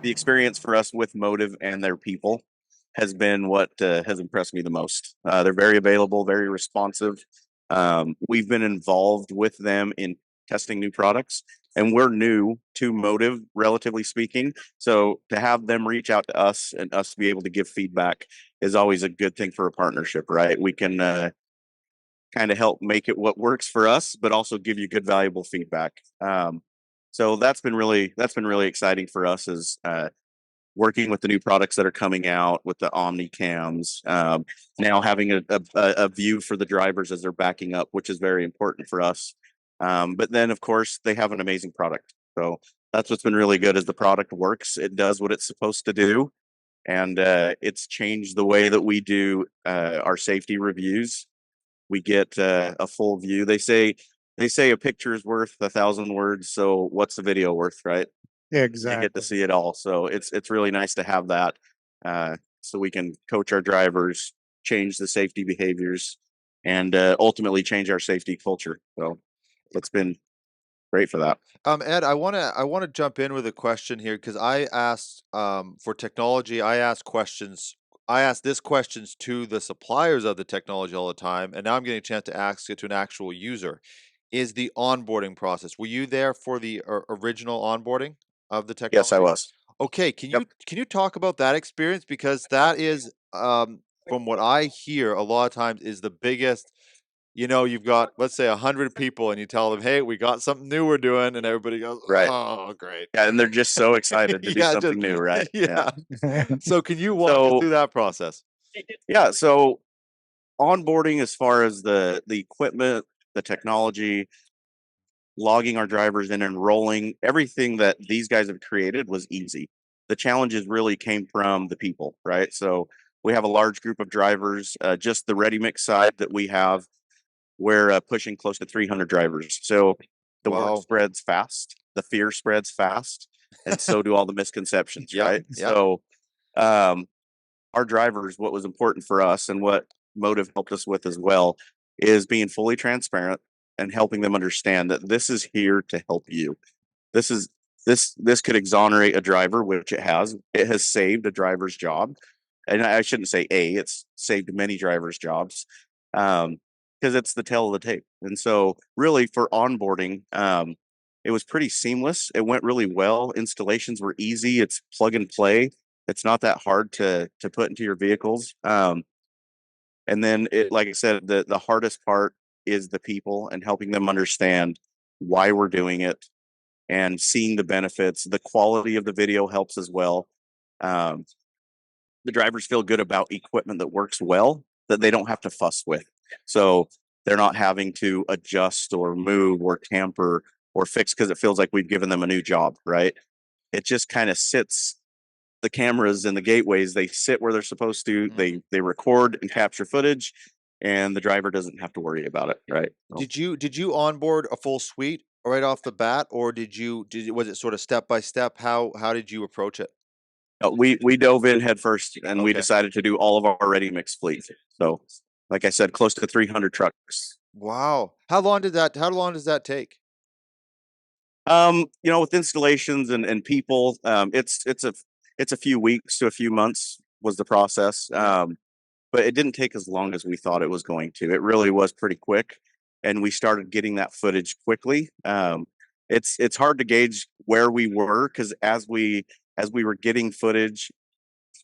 the experience for us with Motive and their people has been what has impressed me the most. They're very available, very responsive. We've been involved with them in testing new products, and we're new to Motive, relatively speaking. So to have them reach out to us and us be able to give feedback is always a good thing for a partnership, right? We can kind of help make it what works for us, but also give you good, valuable feedback. So that's been really exciting for us is working with the new products that are coming out with the Omni cams. Now having a view for the drivers as they're backing up, which is very important for us. But then, of course, they have an amazing product. So that's what's been really good is the product works. It does what it's supposed to do, and it's changed the way that we do our safety reviews. We get a full view. They say a picture is worth 1,000 words. So what's the video worth, right? Yeah, You get to exactly. see it all. So it's really nice to have that, so we can coach our drivers, change the safety behaviors, and ultimately change our safety culture. So it's been great for that. Ed, I wanna jump in with a question here because I asked for technology. I ask this questions to the suppliers of the technology all the time, and now I'm getting a chance to ask it to an actual user. Is the onboarding process? Were you there for the original onboarding of the Yes, I technology? was. Okay, Yep. can you talk about that experience? Because that is, from what I hear, a lot of times is the biggest. You've got, let's say, 100 people, and you tell them, "Hey, we got something new we're doing," and everybody goes, Right. "Oh, great." Yeah, and they're just so excited to do Yeah, just something new, right? Yeah. yeah. So can you walk us So through that process? yeah, so onboarding as far as the equipment, the technology, logging our drivers in, enrolling, everything that these guys have created was easy. The challenges really came from the people, right? So we have a large group of drivers. Just the ready mix side that we have, we're pushing close to 300 drivers. So the word Wow. spreads fast, the fear spreads fast, and so do all the misconceptions, Yep, right? yep. So um, our drivers, what was important for us and what Motive helped us with as well, is being fully transparent and helping them understand that this is here to help you. This is this could exonerate a driver, which it has. It has saved a driver's job, and I shouldn't say it's saved many drivers' jobs, because it's the tail of the tape. And so, really, for onboarding, it was pretty seamless. It went really well. Installations were easy. It's plug and play. It's not that hard to put into your vehicles. And then it, like I said, the hardest part is the people and helping them understand why we're doing it and seeing the benefits. The quality of the video helps as well. Um, the drivers feel good about equipment that works well that they don't have to fuss with. So they're not having to adjust or move or tamper or fix because it feels like we've given them a new job, right? It just kind of sits. The cameras and the gateways, they sit where they're supposed to. Mhm. They record and capture footage, and the driver doesn't have to worry about it, right? So, Did you onboard a full suite right off the bat, or was it sort of step by step? How did you approach it? we dove in head first, and we Okay. decided to do all of our ready mix fleet. So, like I said, close to 300 trucks. Wow. How long does that take? With installations and people, it's a few weeks to a few months was the process. But it didn't take as long as we thought it was going to. It really was pretty quick, and we started getting that footage quickly. It's hard to gauge where we were because as we were getting footage,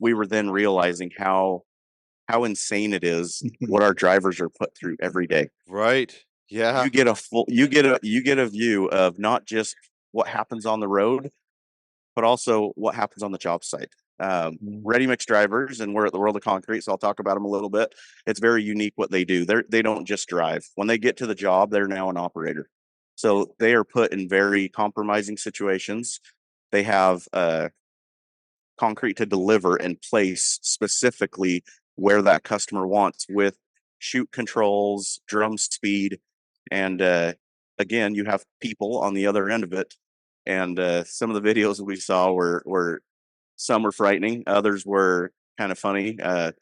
we were then realizing how insane it is what our drivers are put through every day. Right. Yeah. You get a view of not just what happens on the road, but also what happens on the job site. Ready mix drivers, and we're at the World of Concrete, so I'll talk about them a little bit. It's very unique what they do. They don't just drive. When they get to the job, they're now an operator. So they are put in very compromising situations. They have concrete to deliver and place specifically where that customer wants with shoot controls, drum speed, and again, you have people on the other end of it. And some of the videos we saw were some were frightening, others were kind of funny, and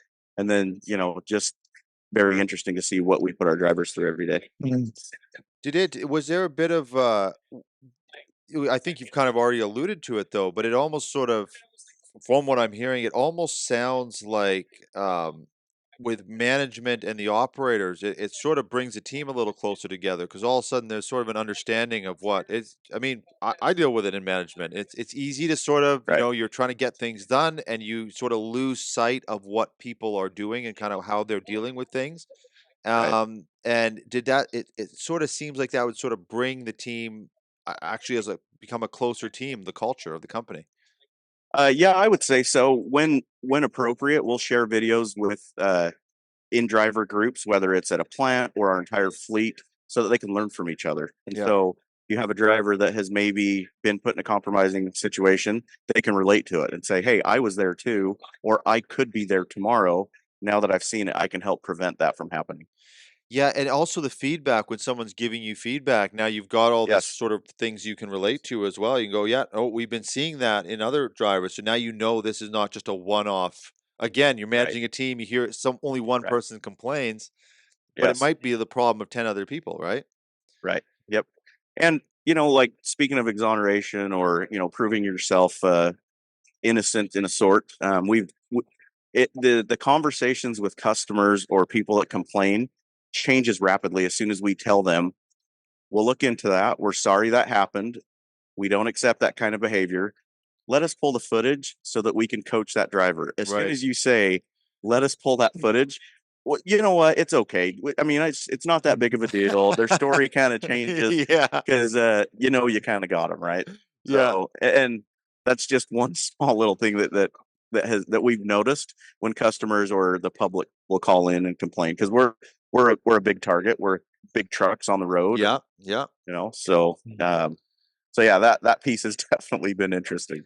then just very interesting to see what we put our drivers through every day. Mhm. Was there a bit of I think you've kind of already alluded to it though, but it almost sort of from what I'm hearing, it almost sounds like with management and the operators, it sort of brings the team a little closer together because all of a sudden there's sort of an understanding of what it's. I mean, I deal with it in management. It's easy to sort of, Right. you're trying to get things done and you sort of lose sight of what people are doing and kind of how they're dealing with things. Right. And did that it sort of seems like that would sort of bring the team actually as a become a closer team, the culture of the company. Yeah, I would say so. When appropriate, we'll share videos with in driver groups, whether it's at a plant or our entire fleet, so that they can learn from each other. And Yeah. so you have a driver that has maybe been put in a compromising situation, they can relate to it and say, "Hey, I was there too," or "I could be there tomorrow. Now that I've seen it, I can help prevent that from happening." Yeah, and also the feedback when someone's giving you feedback. Now you've got all this Yes. sort of things you can relate to as well. You can go, yeah, oh, we've been seeing that in other drivers. So now you know this is not just a one-off. Again, you're Right. managing a team, you hear some only one Right. person complains, but it Yes. might be the problem of 10 other people, right? Right. Yep. And like speaking of exoneration or proving yourself innocent in a sort. The conversations with customers or people that complain changes rapidly as soon as we tell them we'll look into that. We're sorry that happened. We don't accept that kind of behavior. Let us pull the footage so that we can coach that driver. As soon Right. as you say, let us pull that footage, well, you know what? It's okay. I mean, it's not that big of a deal. Their story kind of changes Yeah. because you kind of got them right. Yeah. So, and that's just one small little thing that we've noticed when customers or the public will call in and complain because we're a big target. We're big trucks on the road, and Yeah. Yeah. so yeah, that piece has definitely been interesting.